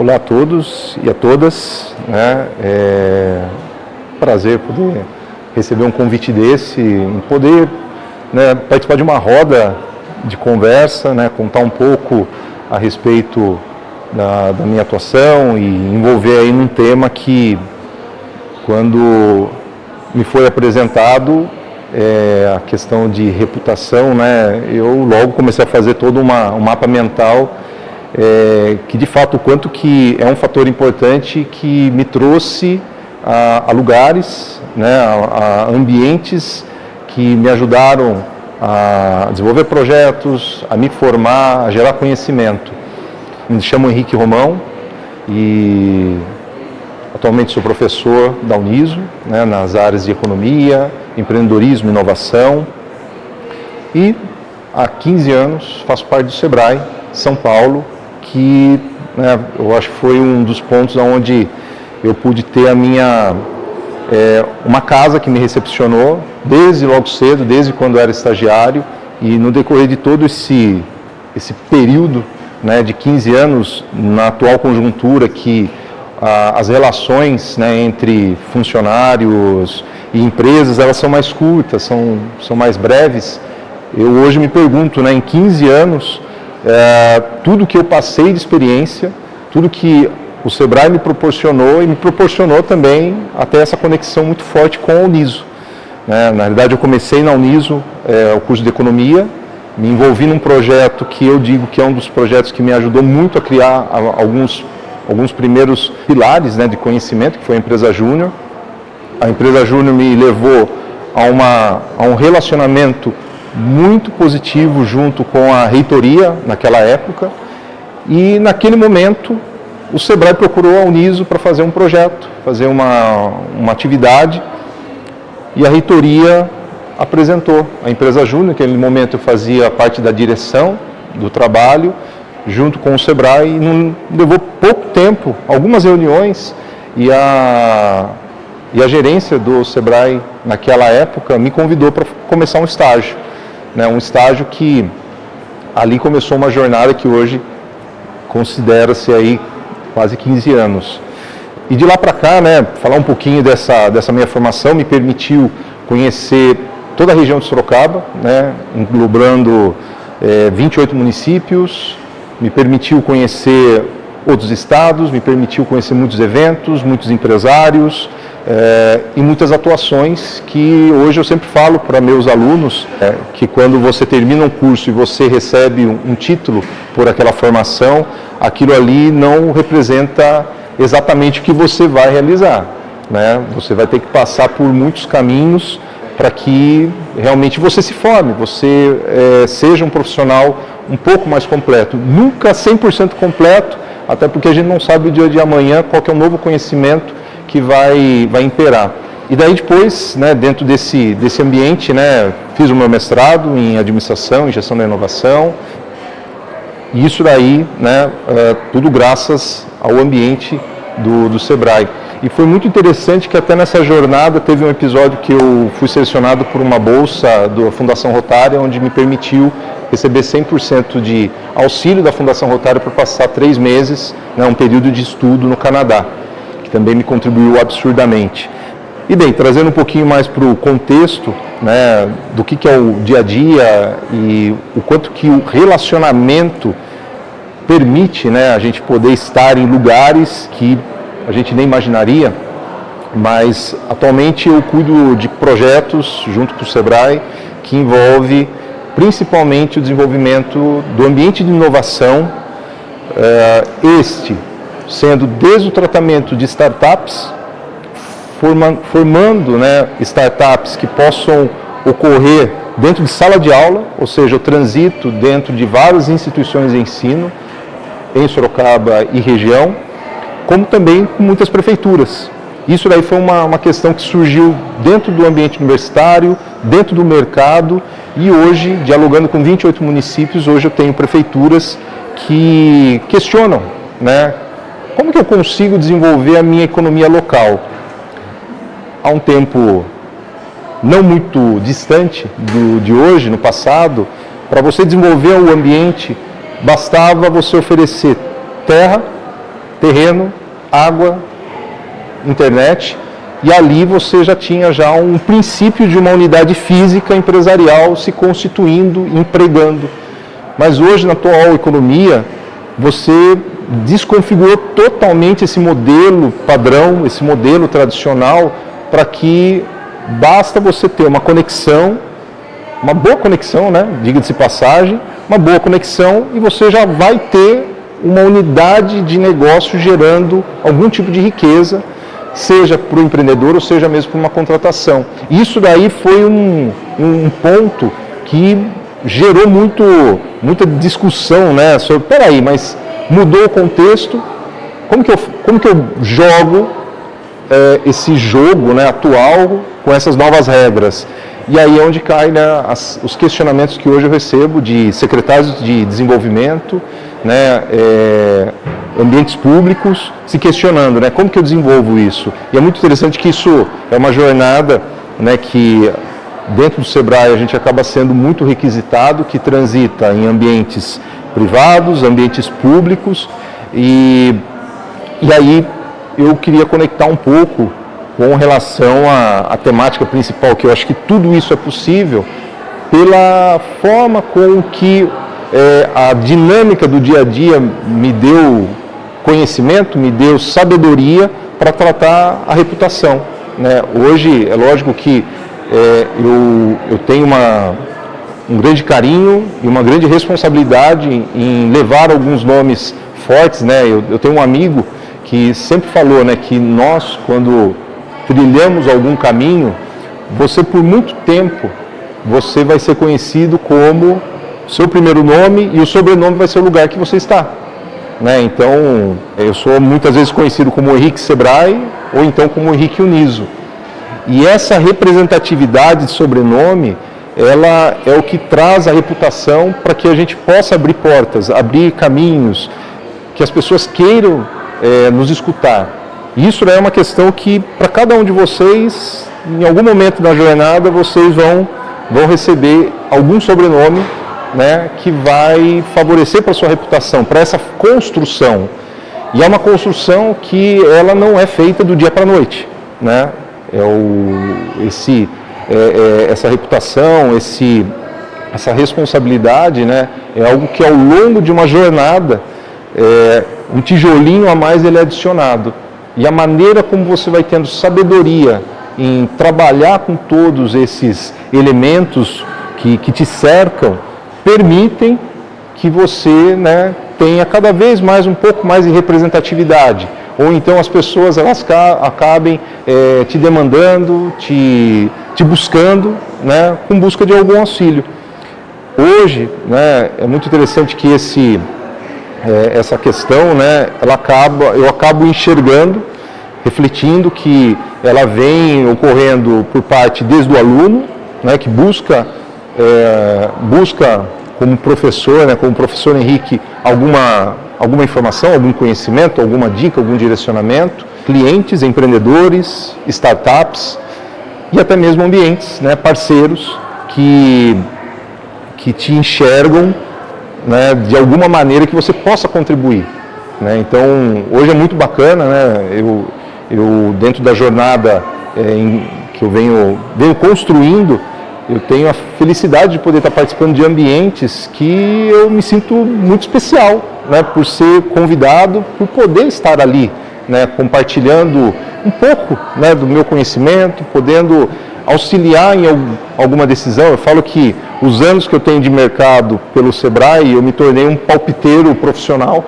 Olá a todos e a todas, né? Prazer poder receber um convite desse, em poder, né, participar de uma roda de conversa, né, contar um pouco a respeito da minha atuação e envolver aí num tema que, quando me foi apresentado, a questão de reputação, né, eu logo comecei a fazer todo um mapa mental, que de fato o quanto que é um fator importante que me trouxe a lugares, né, a ambientes que me ajudaram a desenvolver projetos, a me formar, a gerar conhecimento. Me chamo Henrique Romão e atualmente sou professor da Uniso, né, nas áreas de economia, empreendedorismo, inovação, e há 15 anos faço parte do Sebrae São Paulo, que, né, eu acho que foi um dos pontos onde eu pude ter uma casa que me recepcionou desde logo cedo, desde quando eu era estagiário, e no decorrer de todo esse período, né, de 15 anos, na atual conjuntura que as relações, né, entre funcionários e empresas, elas são mais curtas, são mais breves. Eu hoje me pergunto, né, em 15 anos, tudo que eu passei de experiência, tudo que o Sebrae me proporcionou, e me proporcionou também até essa conexão muito forte com a Uniso. Na realidade, eu comecei na Uniso o curso de Economia, me envolvi num projeto que eu digo que é um dos projetos que me ajudou muito a criar alguns primeiros pilares, né, de conhecimento, que foi a Empresa Júnior. A Empresa Júnior me levou a um relacionamento muito positivo junto com a reitoria naquela época, e naquele momento o Sebrae procurou a Uniso para fazer um projeto, fazer uma atividade, e a reitoria apresentou a Empresa Júnior. Naquele momento eu fazia parte da direção do trabalho junto com o Sebrae, e não levou pouco tempo, algumas reuniões, e a gerência do Sebrae naquela época me convidou para começar um estágio, né, um estágio que ali começou uma jornada que hoje considera-se aí quase 15 anos. E de lá para cá, né, falar um pouquinho dessa minha formação me permitiu conhecer toda a região de Sorocaba, né, englobando 28 municípios, me permitiu conhecer outros estados, me permitiu conhecer muitos eventos, muitos empresários, e muitas atuações que hoje eu sempre falo para meus alunos, que quando você termina um curso e você recebe um título por aquela formação, aquilo ali não representa exatamente o que você vai realizar, né? Você vai ter que passar por muitos caminhos para que realmente você se forme, você seja um profissional um pouco mais completo. Nunca 100% completo, até porque a gente não sabe o dia de amanhã qual que é o novo conhecimento que vai imperar. E daí depois, né, dentro desse ambiente, né, fiz o meu mestrado em administração e gestão da inovação, e isso daí, né, tudo graças ao ambiente do Sebrae. E foi muito interessante que até nessa jornada teve um episódio que eu fui selecionado por uma bolsa da Fundação Rotária, onde me permitiu receber 100% de auxílio da Fundação Rotária para passar 3 meses, né, um período de estudo no Canadá, que também me contribuiu absurdamente. E bem, trazendo um pouquinho mais para o contexto, né, do que é o dia a dia e o quanto que o relacionamento permite, né, a gente poder estar em lugares que a gente nem imaginaria, mas atualmente eu cuido de projetos junto com o Sebrae que envolve principalmente o desenvolvimento do ambiente de inovação, sendo desde o tratamento de startups, formando, né, startups que possam ocorrer dentro de sala de aula, ou seja, o transito dentro de várias instituições de ensino em Sorocaba e região, como também com muitas prefeituras. Isso daí foi uma questão que surgiu dentro do ambiente universitário, dentro do mercado, e hoje, dialogando com 28 municípios, hoje eu tenho prefeituras que questionam, né, como que eu consigo desenvolver a minha economia local? Há um tempo não muito distante de hoje, no passado, para você desenvolver o ambiente, bastava você oferecer terra, terreno, água, internet, e ali você já tinha já um princípio de uma unidade física empresarial se constituindo, empregando. Mas hoje, na atual economia, você desconfigurou totalmente esse modelo padrão, esse modelo tradicional, para que basta você ter uma conexão, uma boa conexão, né? Diga-se passagem, uma boa conexão, e você já vai ter uma unidade de negócio gerando algum tipo de riqueza, seja para o empreendedor ou seja mesmo para uma contratação. Isso daí foi um ponto que gerou muita discussão, né, sobre, peraí, mas mudou o contexto, como que eu jogo esse jogo, né, atual com essas novas regras? E aí é onde caem, né, os questionamentos que hoje eu recebo de secretários de desenvolvimento, né, ambientes públicos, se questionando, né, como que eu desenvolvo isso? E é muito interessante que isso é uma jornada, né, que dentro do Sebrae a gente acaba sendo muito requisitado, que transita em ambientes privados, ambientes públicos, e aí eu queria conectar um pouco com relação à temática principal, que eu acho que tudo isso é possível pela forma com que a dinâmica do dia a dia me deu conhecimento, me deu sabedoria para tratar a reputação, né? Hoje, é lógico que eu tenho um grande carinho e uma grande responsabilidade em levar alguns nomes fortes, né? Eu tenho um amigo que sempre falou, né, que nós, quando trilhamos algum caminho, você por muito tempo, você vai ser conhecido como seu primeiro nome e o sobrenome vai ser o lugar que você está, né? Então, eu sou muitas vezes conhecido como Henrique Sebrae ou então como Henrique Uniso. E essa representatividade de sobrenome, ela é o que traz a reputação para que a gente possa abrir portas, abrir caminhos, que as pessoas queiram nos escutar. E isso é uma questão que, para cada um de vocês, em algum momento da jornada, vocês vão receber algum sobrenome, né, que vai favorecer para a sua reputação, para essa construção. E é uma construção que ela não é feita do dia para a noite, né? Essa reputação, essa responsabilidade, né, é algo que ao longo de uma jornada, um tijolinho a mais ele é adicionado. E a maneira como você vai tendo sabedoria em trabalhar com todos esses elementos que te cercam, permitem que você, né, tenha cada vez mais um pouco mais de representatividade. Ou então as pessoas elas acabem te demandando, te buscando, né, com busca de algum auxílio. Hoje, né, é muito interessante que essa questão, né, eu acabo enxergando, refletindo que ela vem ocorrendo por parte desde o aluno, né, que busca como professor, né, como professor Henrique, alguma informação, algum conhecimento, alguma dica, algum direcionamento, clientes, empreendedores, startups e até mesmo ambientes, né, parceiros que te enxergam, né, de alguma maneira que você possa contribuir, né? Então, hoje é muito bacana, né, eu dentro da jornada que eu venho construindo, eu tenho a felicidade de poder estar participando de ambientes que eu me sinto muito especial, né, por ser convidado, por poder estar ali, né, compartilhando um pouco, né, do meu conhecimento, podendo auxiliar em alguma decisão. Eu falo que os anos que eu tenho de mercado pelo Sebrae, eu me tornei um palpiteiro profissional,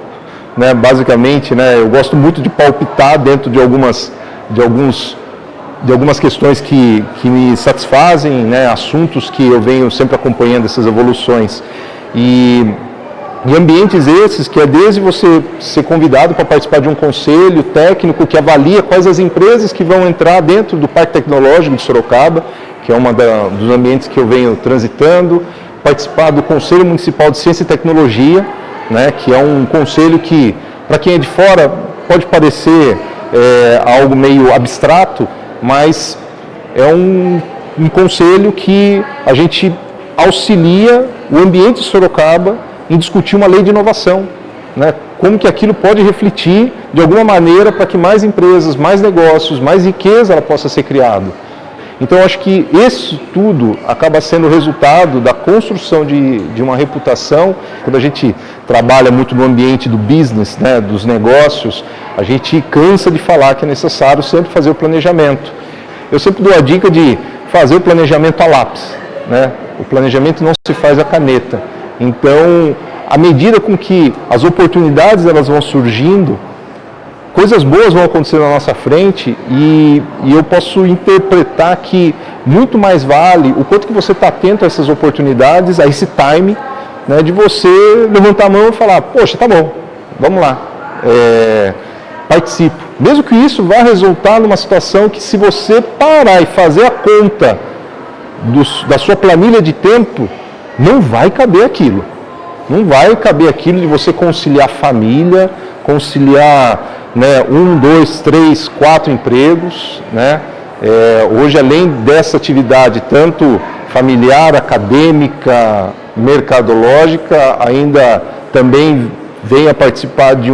né, basicamente, né, eu gosto muito de palpitar dentro de algumas questões que me satisfazem, né, assuntos que eu venho sempre acompanhando essas evoluções. E ambientes esses que é desde você ser convidado para participar de um conselho técnico que avalia quais as empresas que vão entrar dentro do Parque Tecnológico de Sorocaba, que é dos ambientes que eu venho transitando, participar do Conselho Municipal de Ciência e Tecnologia, né, que é um conselho que, para quem é de fora, pode parecer algo meio abstrato, mas é um conselho que a gente auxilia o ambiente de Sorocaba em discutir uma lei de inovação. né, como que aquilo pode refletir de alguma maneira para que mais empresas, mais negócios, mais riqueza ela possa ser criada. Então, eu acho que isso tudo acaba sendo o resultado da construção de uma reputação. Quando a gente trabalha muito no ambiente do business, né, dos negócios, a gente cansa de falar que é necessário sempre fazer o planejamento. Eu sempre dou a dica de fazer o planejamento a lápis, né? O planejamento não se faz a caneta. Então, à medida com que as oportunidades elas vão surgindo, coisas boas vão acontecer na nossa frente e eu posso interpretar que muito mais vale o quanto que você está atento a essas oportunidades, a esse time, né, de você levantar a mão e falar, poxa, tá bom, vamos lá, participo. Mesmo que isso vá resultar numa situação que se você parar e fazer a conta da sua planilha de tempo, não vai caber aquilo. Não vai caber aquilo de você conciliar família, conciliar, né, 1, 2, 3, 4 empregos, né? Hoje, além dessa atividade, tanto familiar, acadêmica, mercadológica, ainda também vem a participar de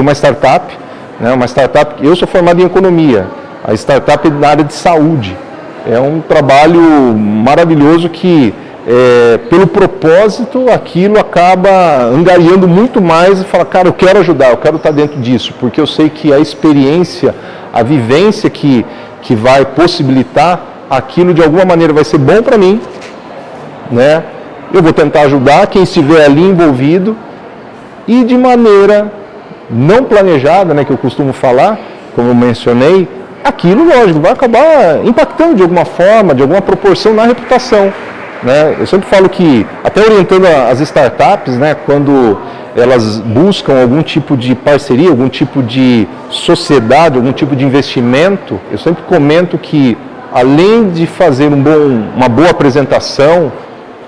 uma startup, né? Uma startup, eu sou formado em economia, a startup é na área de saúde. É um trabalho maravilhoso que, pelo propósito, aquilo acaba angariando muito mais e fala, cara, eu quero ajudar, eu quero estar dentro disso, porque eu sei que a experiência, a vivência que vai possibilitar aquilo de alguma maneira vai ser bom para mim, né? Eu vou tentar ajudar quem estiver ali envolvido e de maneira não planejada, né, que eu costumo falar, como eu mencionei, aquilo, lógico, vai acabar impactando de alguma forma, de alguma proporção na reputação. Né? Eu sempre falo que, até orientando as startups, né, quando elas buscam algum tipo de parceria, algum tipo de sociedade, algum tipo de investimento, eu sempre comento que, além de fazer uma boa apresentação,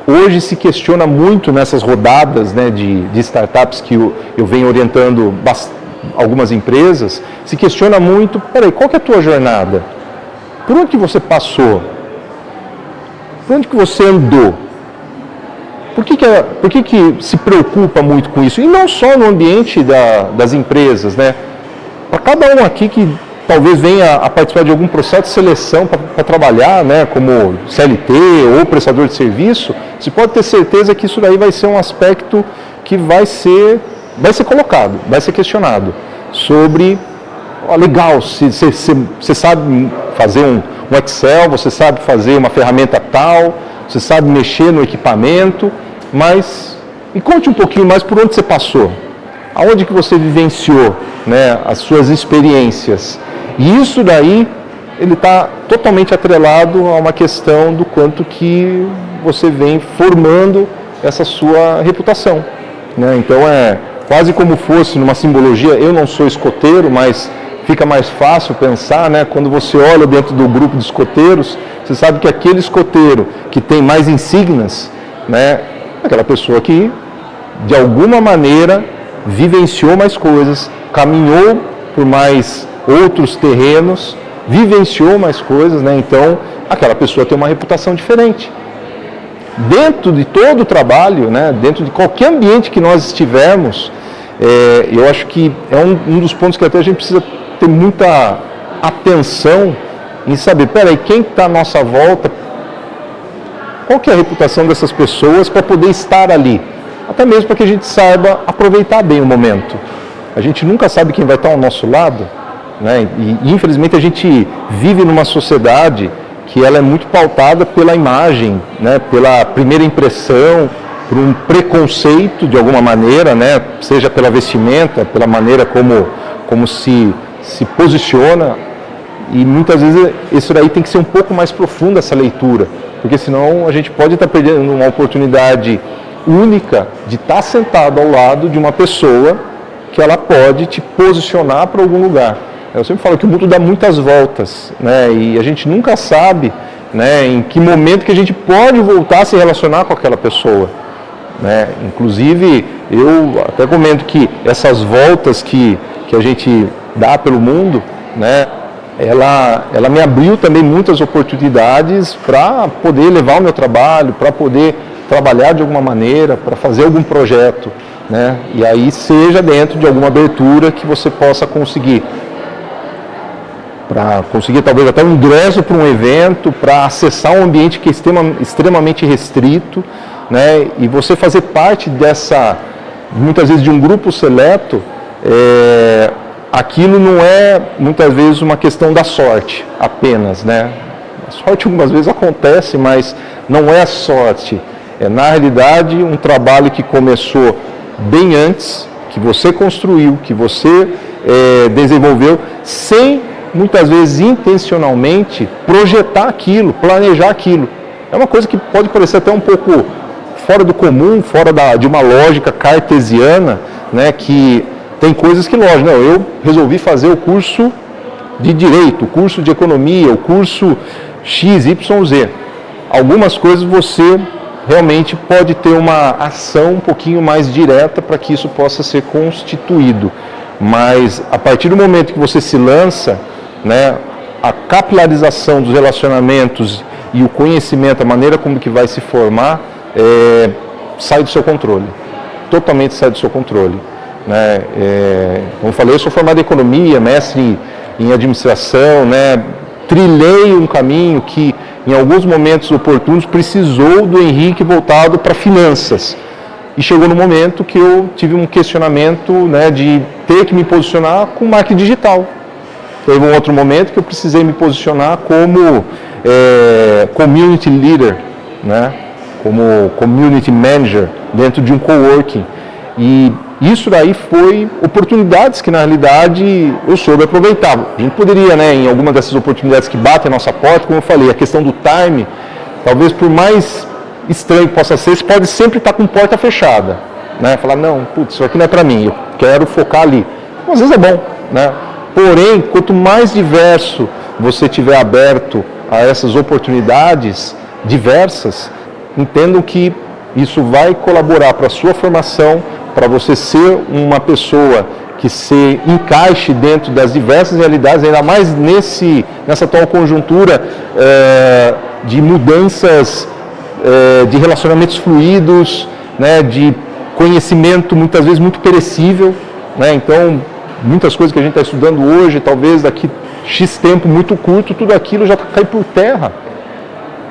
hoje se questiona muito nessas rodadas, né, de startups que eu venho orientando algumas empresas, se questiona muito, peraí, qual que é a tua jornada? Por onde que você passou? Por onde que você andou? Por que se preocupa muito com isso? E não só no ambiente das empresas, né? Para cada um aqui que talvez venha a participar de algum processo de seleção para trabalhar, né, como CLT ou prestador de serviço, você pode ter certeza que isso daí vai ser um aspecto que vai ser colocado, vai ser questionado sobre, legal, você sabe fazer um Excel, você sabe fazer uma ferramenta tal, você sabe mexer no equipamento, mas me conte um pouquinho mais por onde você passou, aonde que você vivenciou, né, as suas experiências. E isso daí, ele está totalmente atrelado a uma questão do quanto que você vem formando essa sua reputação, né? Então é quase como fosse numa simbologia, eu não sou escoteiro, mas fica mais fácil pensar, né? Quando você olha dentro do grupo de escoteiros, você sabe que aquele escoteiro que tem mais insígnias, né, é aquela pessoa que, de alguma maneira, vivenciou mais coisas, caminhou por mais outros terrenos, vivenciou mais coisas, né? Então, aquela pessoa tem uma reputação diferente. Dentro de todo o trabalho, né, dentro de qualquer ambiente que nós estivermos, eu acho que é um dos pontos que até a gente precisa ter muita atenção em saber, peraí, quem está à nossa volta, qual que é a reputação dessas pessoas para poder estar ali, até mesmo para que a gente saiba aproveitar bem o momento. A gente nunca sabe quem vai estar ao nosso lado, né? E infelizmente a gente vive numa sociedade que ela é muito pautada pela imagem, né? Pela primeira impressão, por um preconceito de alguma maneira, né? Seja pela vestimenta, pela maneira como se posiciona, e muitas vezes isso daí tem que ser um pouco mais profundo, essa leitura, porque senão a gente pode estar perdendo uma oportunidade única de estar sentado ao lado de uma pessoa que ela pode te posicionar para algum lugar. Eu sempre falo que o mundo dá muitas voltas, né? E a gente nunca sabe, né, em que momento que a gente pode voltar a se relacionar com aquela pessoa, né? Inclusive, eu até comento que essas voltas que a gente dá pelo mundo, né, ela me abriu também muitas oportunidades para poder levar o meu trabalho, para poder trabalhar de alguma maneira, para fazer algum projeto. né? E aí seja dentro de alguma abertura que você possa conseguir, para conseguir talvez até um ingresso para um evento, para acessar um ambiente que é extremamente restrito, né? E você fazer parte dessa, muitas vezes, de um grupo seleto, aquilo não é muitas vezes uma questão da sorte apenas, né? A sorte algumas vezes acontece, mas não é a sorte. É, na realidade, um trabalho que começou bem antes, que você construiu, que você desenvolveu, sem, muitas vezes, intencionalmente, projetar aquilo, planejar aquilo. É uma coisa que pode parecer até um pouco fora do comum, fora de uma lógica cartesiana, né, que tem coisas que, lógico, não, eu resolvi fazer o curso de Direito, o curso de Economia, o curso X, Y, Z. Algumas coisas você realmente pode ter uma ação um pouquinho mais direta para que isso possa ser constituído. Mas, a partir do momento que você se lança, né, a capilarização dos relacionamentos e o conhecimento, a maneira como que vai se formar, sai do seu controle. Totalmente sai do seu controle. Né? Como eu falei, eu sou formado em Economia, mestre em Administração, né? Trilhei um caminho que, em alguns momentos oportunos, precisou do Henrique voltado para finanças. E chegou no momento que eu tive um questionamento, né, de ter que me posicionar com marketing digital. Teve um outro momento que eu precisei me posicionar como community leader, né, como community manager dentro de um coworking. E isso daí foi oportunidades que, na realidade, eu soube aproveitar. A gente poderia, né, em alguma dessas oportunidades que batem a nossa porta, como eu falei, a questão do time, talvez por mais estranho que possa ser, você pode sempre estar com porta fechada, né? Falar, não, putz, isso aqui não é para mim, eu quero focar ali. Às vezes é bom, né? Porém, quanto mais diverso você tiver aberto a essas oportunidades diversas, entendam que isso vai colaborar para a sua formação, para você ser uma pessoa que se encaixe dentro das diversas realidades, ainda mais nessa atual conjuntura de mudanças de relacionamentos fluidos, né, de conhecimento muitas vezes muito perecível, né? Então, muitas coisas que a gente está estudando hoje, talvez daqui X tempo muito curto, tudo aquilo já cai por terra.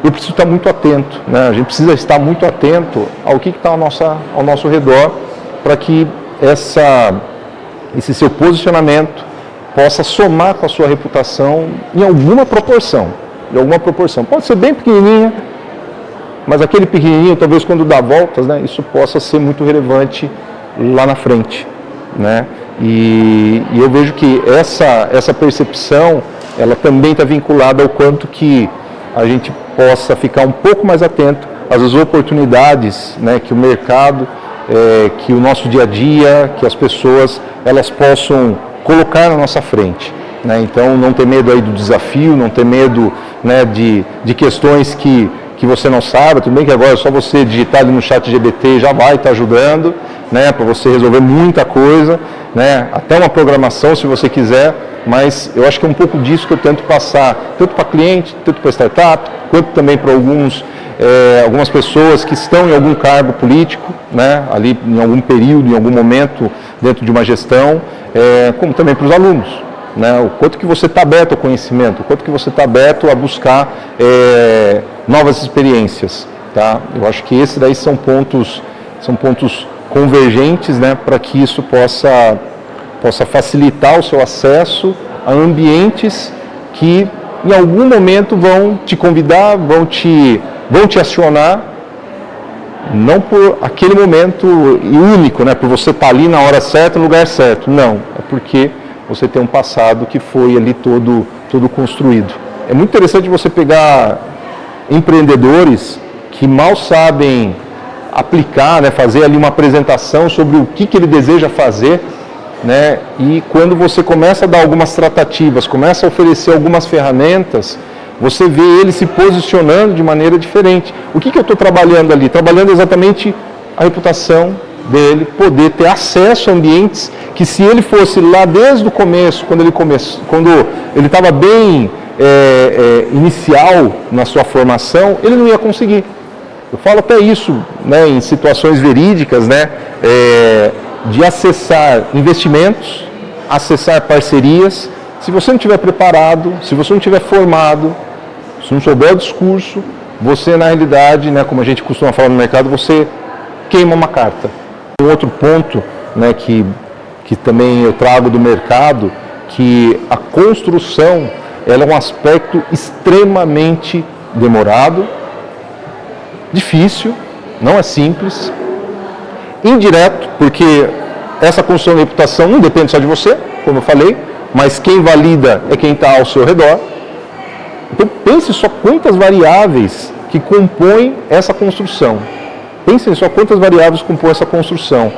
Eu preciso estar muito atento, né? A gente precisa estar muito atento ao que está ao nosso redor, para que esse seu posicionamento possa somar com a sua reputação em alguma proporção. Pode ser bem pequenininha, mas aquele pequenininho, talvez quando dá voltas, né, isso possa ser muito relevante lá na frente, né? E eu vejo que essa percepção, ela também está vinculada ao quanto que a gente possa ficar um pouco mais atento às oportunidades, né, que o mercado, que o nosso dia a dia, que as pessoas, elas possam colocar na nossa frente, né? Então, não ter medo aí do desafio, não ter medo, né, de questões que você não sabe. Tudo bem que agora é só você digitar ali no chat GPT, já vai estar ajudando, né, para você resolver muita coisa, né, até uma programação se você quiser, mas eu acho que é um pouco disso que eu tento passar, tanto para cliente, tanto para startup, quanto também para algumas pessoas que estão em algum cargo político, né, ali em algum período, em algum momento dentro de uma gestão, como também para os alunos, né, o quanto que você está aberto ao conhecimento, o quanto que você está aberto a buscar novas experiências, tá? Eu acho que esses daí são pontos convergentes, né, para que isso possa facilitar o seu acesso a ambientes que em algum momento vão te convidar, vão te acionar, não por aquele momento único, né, por você estar ali na hora certa, no lugar certo, não, é porque você tem um passado que foi ali todo construído. É muito interessante você pegar empreendedores que mal sabem aplicar, né, fazer ali uma apresentação sobre o que ele deseja fazer, né, e quando você começa a dar algumas tratativas, começa a oferecer algumas ferramentas, você vê ele se posicionando de maneira diferente. O que eu estou trabalhando ali? Trabalhando exatamente a reputação dele, poder ter acesso a ambientes que, se ele fosse lá desde o começo, quando ele estava bem inicial na sua formação, ele não ia conseguir. Eu falo até isso, né, em situações verídicas, né, de acessar investimentos, acessar parcerias. Se você não estiver preparado, se você não estiver formado, se não souber o discurso, você na realidade, né, como a gente costuma falar no mercado, você queima uma carta. Um outro ponto, né, que também eu trago do mercado, que a construção ela é um aspecto extremamente demorado, difícil, não é simples, indireto, porque essa construção de reputação não depende só de você, como eu falei, mas quem valida é quem está ao seu redor. Então pense só quantas variáveis que compõem essa construção. Pensem só quantas variáveis compõem essa construção.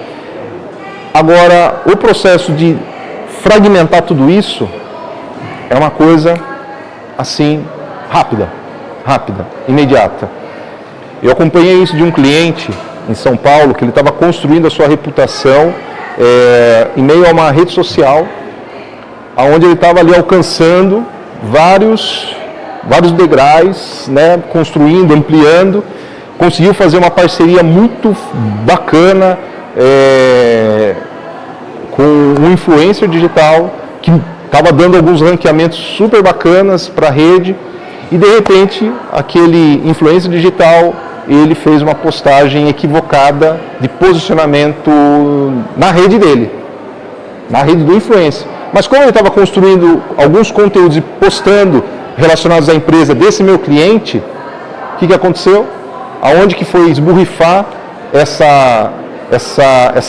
Agora, o processo de fragmentar tudo isso é uma coisa assim, rápida, imediata. Eu acompanhei isso de um cliente em São Paulo, que ele estava construindo a sua reputação em meio a uma rede social, onde ele estava ali alcançando vários degraus, né, construindo, ampliando, conseguiu fazer uma parceria muito bacana com um influencer digital que estava dando alguns ranqueamentos super bacanas para a rede, e de repente aquele influencer digital ele fez uma postagem equivocada de posicionamento na rede dele, na rede do influencer. Mas como ele estava construindo alguns conteúdos e postando relacionados à empresa desse meu cliente, o que aconteceu? Aonde que foi esborrifar essa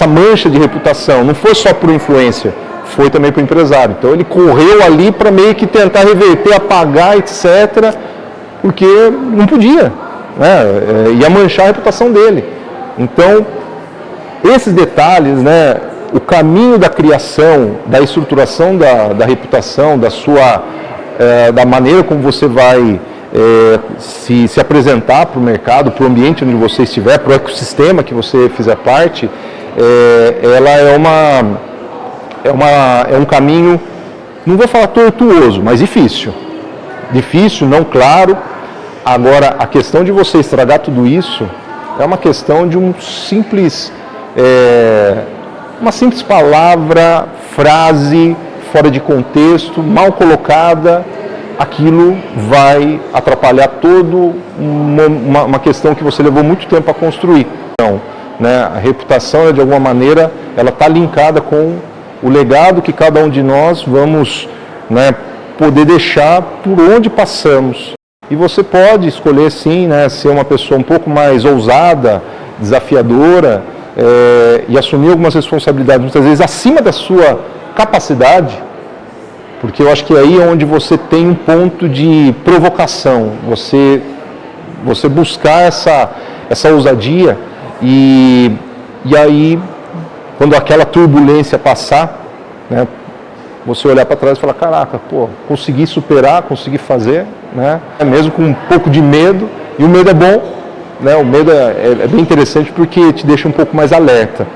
mancha de reputação? Não foi só para o influencer, foi também para o empresário. Então ele correu ali para meio que tentar reverter, apagar, etc., porque não podia, né? Ia manchar a reputação dele. Então, esses detalhes, né, o caminho da criação, da estruturação da reputação, da maneira como você vai se apresentar para o mercado, para o ambiente onde você estiver, para o ecossistema que você fizer parte, ela é um caminho, não vou falar tortuoso, mas difícil. Difícil, não claro. Agora, a questão de você estragar tudo isso é uma questão de uma simples palavra, frase, fora de contexto, mal colocada, aquilo vai atrapalhar toda uma questão que você levou muito tempo a construir. Então, né, a reputação, de alguma maneira, ela está linkada com o legado que cada um de nós vamos, né, poder deixar por onde passamos. E você pode escolher, sim, né, ser uma pessoa um pouco mais ousada, desafiadora, e assumir algumas responsabilidades, muitas vezes acima da sua capacidade, porque eu acho que aí é onde você tem um ponto de provocação, você buscar essa ousadia, e aí, quando aquela turbulência passar, né, você olhar para trás e falar, caraca, pô, consegui superar, consegui fazer, né? Mesmo com um pouco de medo, e o medo é bom, né? O medo é bem interessante porque te deixa um pouco mais alerta,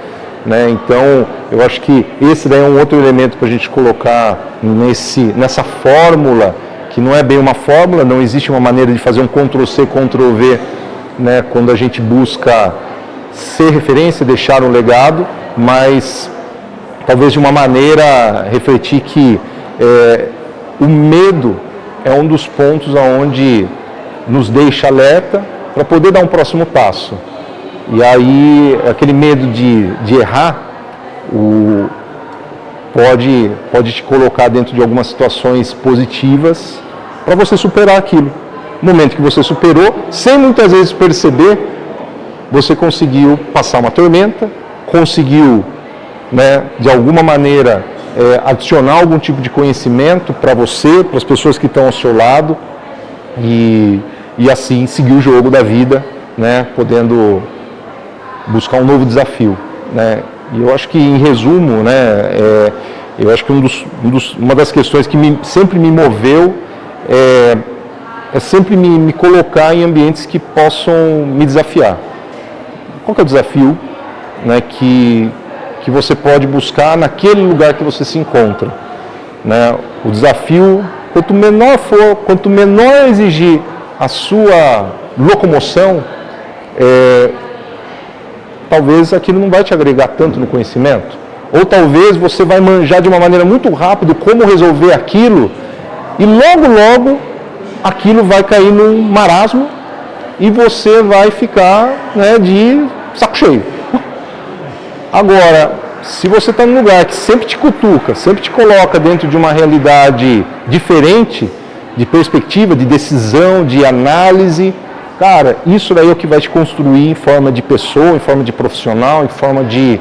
né? Então, eu acho que esse daí é um outro elemento para a gente colocar nessa fórmula, que não é bem uma fórmula, não existe uma maneira de fazer um Ctrl+C, Ctrl+V, né? Quando a gente busca ser referência, deixar um legado, mas talvez de uma maneira refletir que o medo é um dos pontos onde nos deixa alerta para poder dar um próximo passo. E aí, aquele medo de errar pode te colocar dentro de algumas situações positivas para você superar aquilo. No momento que você superou, sem muitas vezes perceber, você conseguiu passar uma tormenta, conseguiu, né, de alguma maneira, adicionar algum tipo de conhecimento para você, para as pessoas que estão ao seu lado, e assim seguir o jogo da vida, né, podendo buscar um novo desafio, né. E eu acho que, em resumo, né, eu acho que uma das questões que sempre me moveu é sempre me colocar em ambientes que possam me desafiar. Qual que é o desafio, né, que você pode buscar naquele lugar que você se encontra, né? O desafio, quanto menor for, quanto menor exigir a sua locomoção, talvez aquilo não vai te agregar tanto no conhecimento. Ou talvez você vai manjar de uma maneira muito rápida como resolver aquilo e logo aquilo vai cair num marasmo e você vai ficar, né, de saco cheio. Agora, se você está num lugar que sempre te cutuca, sempre te coloca dentro de uma realidade diferente, de perspectiva, de decisão, de análise, cara, isso daí é o que vai te construir em forma de pessoa, em forma de profissional, em forma de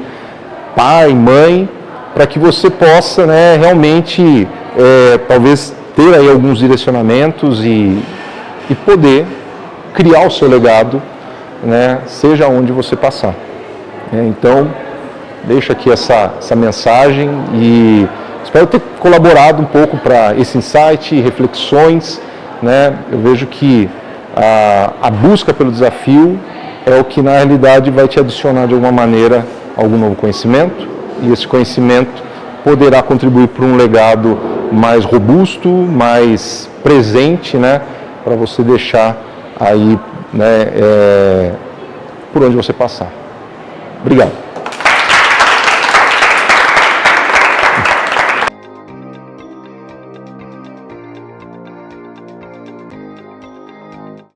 pai, mãe, para que você possa, né, realmente, talvez ter aí alguns direcionamentos e poder criar o seu legado, né, seja onde você passar. Então, deixo aqui essa mensagem e espero ter colaborado um pouco para esse insight, reflexões, né? Eu vejo que a busca pelo desafio é o que na realidade vai te adicionar de alguma maneira algum novo conhecimento e esse conhecimento poderá contribuir para um legado mais robusto, mais presente, né? Para você deixar aí, né, por onde você passar. Obrigado.